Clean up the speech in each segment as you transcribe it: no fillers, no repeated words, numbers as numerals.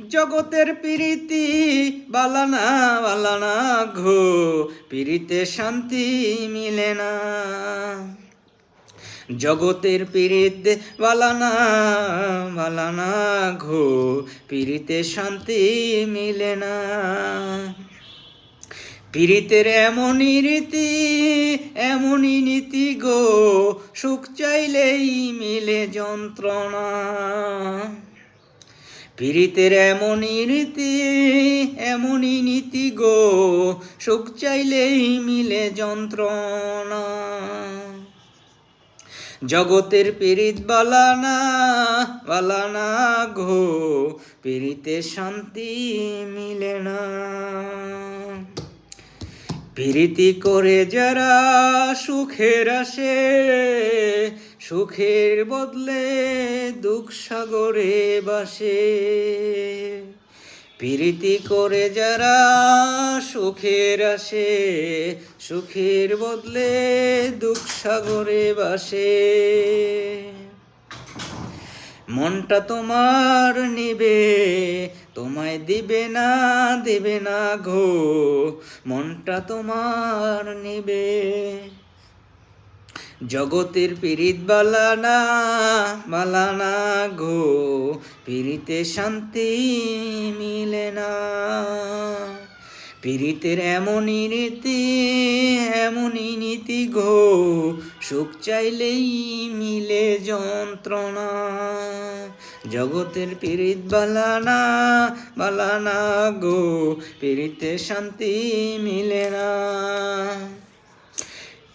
জগতের প্রীতি বালানা বালানা ঘো, প্রীতে শান্তি মিলে না। জগতের প্রীত বালানা বালানা ঘো, প্রীতে শান্তি মিলে না। প্রীতের এমনই রীতি এমনই নীতি গো, সুখ চাইলেই মিলে যন্ত্রণা। প্রীতের এমনই রীতি এমনই নীতি গো, সুখ চাইলেই মিলে যন্ত্রণা। জগতের প্রীত বালানা বালানা ঘো, প্রীতে শান্তি মিলে না। প্রীতি করে যারা সুখের আসে, সুখের বদলে দুঃখ সাগরে বাসে। প্রীতি করে যারা সুখের আসে, সুখের বদলে দুঃখ সাগরে বাসে। মনটা তোমার নিবে তোমায় দিবে না ঘো, মনটা তোমার নিবে। জগতের প্রীত বালানা বালানা ঘো, প্রীতে শান্তি মিলে না। প্রীতের এমনই রীতি এমনই নীতি গো, সুখ চাইলেই মিলে যন্ত্রণা। জগতের প্রীত বালানা বালানা গো, প্রীতে শান্তি মিলে না।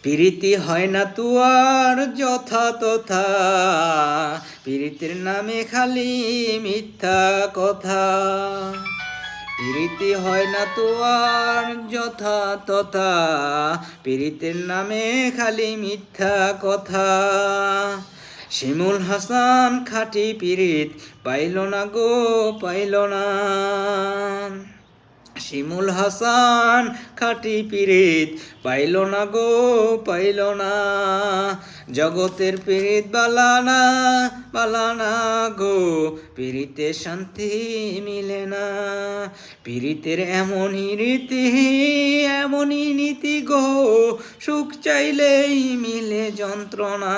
প্রীতি হয় না তুয়ার যথা তথা, প্রীতির নামে খালি মিথ্যা কথা। প্রীতি হয় না তোয়ার যথা তথা, প্রীতির নামে খালি মিথ্যা কথা। শিমুল হাসান খাঁটি প্রীত পাইল না গো পাইল না। শিমুল হাসান খাঁটি প্রীত পাইল না গো পাইল না। জগতের প্রীত বালানা বালানা গো, প্রীতে শান্তি মিলে না। প্রীতের এমনই রীতি এমনই নীতি গো, সুখ চাইলেই মিলে যন্ত্রণা।